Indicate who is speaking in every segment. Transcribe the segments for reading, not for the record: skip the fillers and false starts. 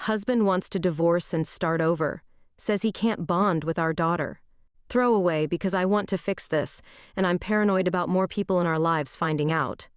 Speaker 1: Husband wants to divorce and start over. Says he can't bond with our daughter. Throw away because I want to fix this, and I'm paranoid about more people in our lives finding out.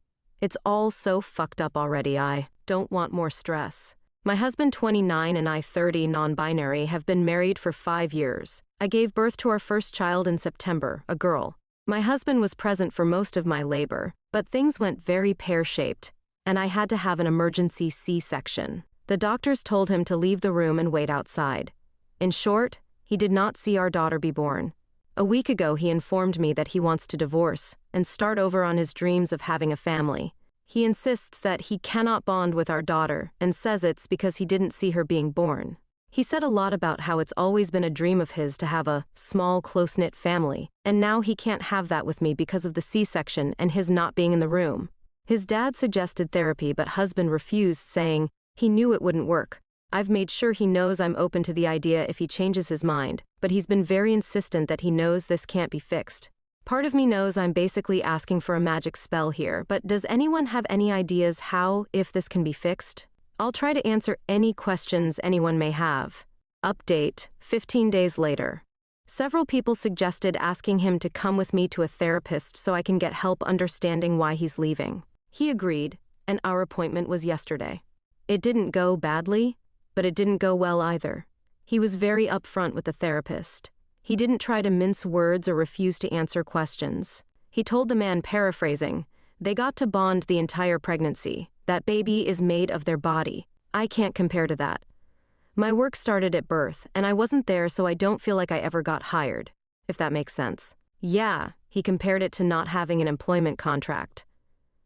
Speaker 1: It's all so fucked up already. I don't want more stress. My husband, 29, and I, 30, non-binary, have been married for 5 years. I gave birth to our first child in September, a girl. My husband was present for most of my labor, but things went very pear-shaped, and I had to have an emergency C-section. The doctors told him to leave the room and wait outside. In short, he did not see our daughter be born. A week ago, he informed me that he wants to divorce and start over on his dreams of having a family. He insists that he cannot bond with our daughter and says it's because he didn't see her being born. He said a lot about how it's always been a dream of his to have a small, close-knit family, and now he can't have that with me because of the C-section and his not being in the room. His dad suggested therapy, but husband refused, saying he knew it wouldn't work. I've made sure he knows I'm open to the idea if he changes his mind, but he's been very insistent that he knows this can't be fixed. Part of me knows I'm basically asking for a magic spell here, but does anyone have any ideas how, if this can be fixed? I'll try to answer any questions anyone may have. Update, 15 days later. Several people suggested asking him to come with me to a therapist so I can get help understanding why he's leaving. He agreed, and our appointment was yesterday. It didn't go badly, but it didn't go well either. He was very upfront with the therapist. He didn't try to mince words or refuse to answer questions. He told the man, paraphrasing, "They got to bond the entire pregnancy. That baby is made of their body. I can't compare to that. My work started at birth, and I wasn't there, so I don't feel like I ever got hired," if that makes sense. Yeah, he compared it to not having an employment contract.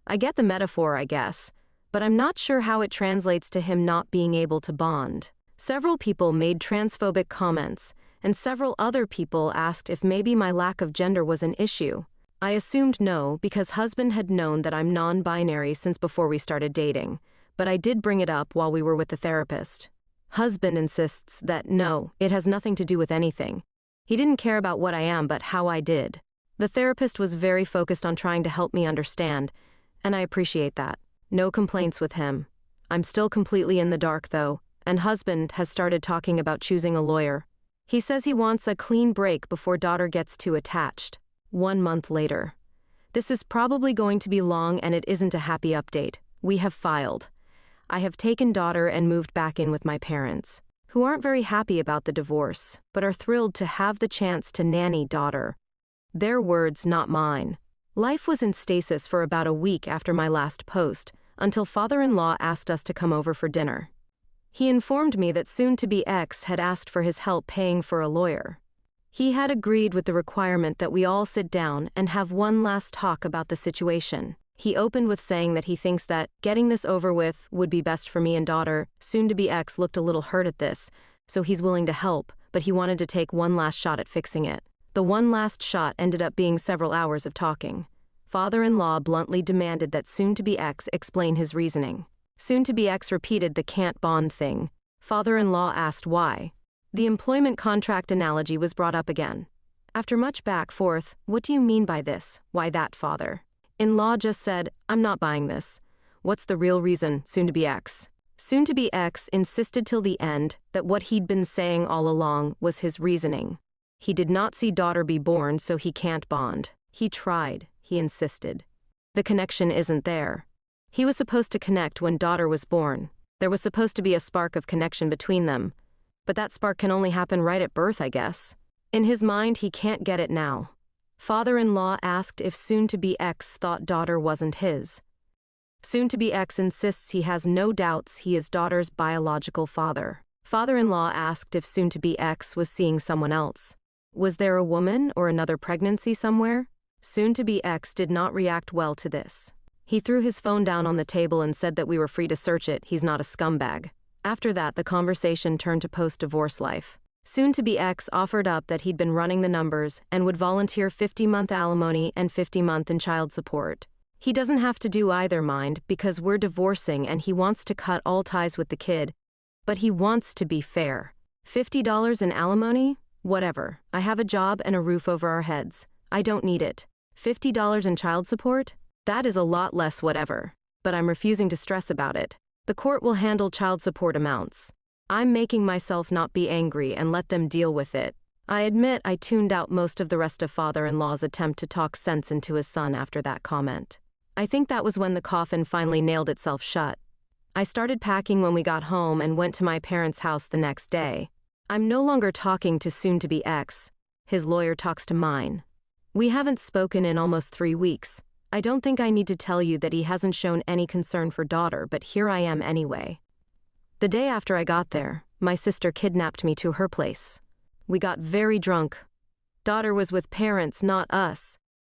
Speaker 1: I get the metaphor, I guess, but I'm not sure how it translates to him not being able to bond. Several people made transphobic comments, and several other people asked if maybe my lack of gender was an issue. I assumed no, because husband had known that I'm non-binary since before we started dating, but I did bring it up while we were with the therapist. Husband insists that no, it has nothing to do with anything. He didn't care about what I am, but how I did. The therapist was very focused on trying to help me understand, and I appreciate that. No complaints with him. I'm still completely in the dark, though, and husband has started talking about choosing a lawyer. He says he wants a clean break before daughter gets too attached. 1 month later. This is probably going to be long, and it isn't a happy update. We have filed. I have taken daughter and moved back in with my parents, who aren't very happy about the divorce, but are thrilled to have the chance to nanny daughter. Their words, not mine. Life was in stasis for about a week after my last post, until father-in-law asked us to come over for dinner. He informed me that soon-to-be ex had asked for his help paying for a lawyer. He had agreed with the requirement that we all sit down and have one last talk about the situation. He opened with saying that he thinks that getting this over with would be best for me and daughter. Soon-to-be ex looked a little hurt at this, so he's willing to help, but he wanted to take one last shot at fixing it. The one last shot ended up being several hours of talking. Father-in-law bluntly demanded that soon-to-be ex explain his reasoning. Soon-to-be ex repeated the can't bond thing. Father-in-law asked why. The employment contract analogy was brought up again. After much back forth, what do you mean by this? Why that, father? In-law just said, I'm not buying this. What's the real reason, soon-to-be ex? Soon-to-be ex insisted till the end that what he'd been saying all along was his reasoning. He did not see daughter be born, so he can't bond. He tried, he insisted. The connection isn't there. He was supposed to connect when daughter was born. There was supposed to be a spark of connection between them. But that spark can only happen right at birth, I guess. In his mind, he can't get it now. Father-in-law asked if soon-to-be ex thought daughter wasn't his. Soon-to-be ex insists he has no doubts he is daughter's biological father. Father-in-law asked if soon-to-be ex was seeing someone else. Was there a woman or another pregnancy somewhere? Soon-to-be ex did not react well to this. He threw his phone down on the table and said that we were free to search it, he's not a scumbag. After that, the conversation turned to post-divorce life. Soon-to-be ex offered up that he'd been running the numbers and would volunteer 50-month alimony and 50-month in child support. He doesn't have to do either, mind, because we're divorcing and he wants to cut all ties with the kid. But he wants to be fair. $50 in alimony? Whatever. I have a job and a roof over our heads. I don't need it. $50 in child support? That is a lot less whatever. But I'm refusing to stress about it. The court will handle child support amounts. I'm making myself not be angry and let them deal with it. I admit I tuned out most of the rest of father-in-law's attempt to talk sense into his son after that comment. I think that was when the coffin finally nailed itself shut. I started packing when we got home and went to my parents' house the next day. I'm no longer talking to soon-to-be ex. His lawyer talks to mine. We haven't spoken in almost 3 weeks. I don't think I need to tell you that he hasn't shown any concern for daughter, but here I am anyway. The day after I got there, my sister kidnapped me to her place. We got very drunk. Daughter was with parents, not us.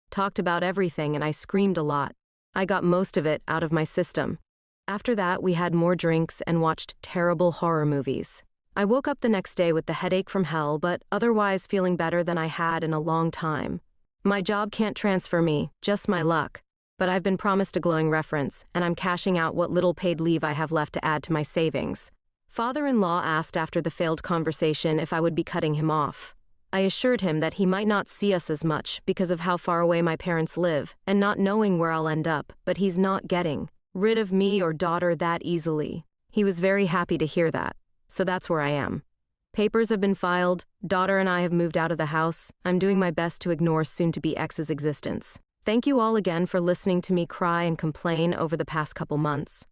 Speaker 1: Talked about everything and I screamed a lot. I got most of it out of my system. After that, we had more drinks and watched terrible horror movies. I woke up the next day with the headache from hell, but otherwise feeling better than I had in a long time. My job can't transfer me, just my luck. But I've been promised a glowing reference, and I'm cashing out what little paid leave I have left to add to my savings. Father-in-law asked after the failed conversation if I would be cutting him off. I assured him that he might not see us as much because of how far away my parents live and not knowing where I'll end up, but he's not getting rid of me or daughter that easily. He was very happy to hear that, so that's where I am. Papers have been filed, daughter and I have moved out of the house. I'm doing my best to ignore soon-to-be ex's existence. Thank you all again for listening to me cry and complain over the past couple months.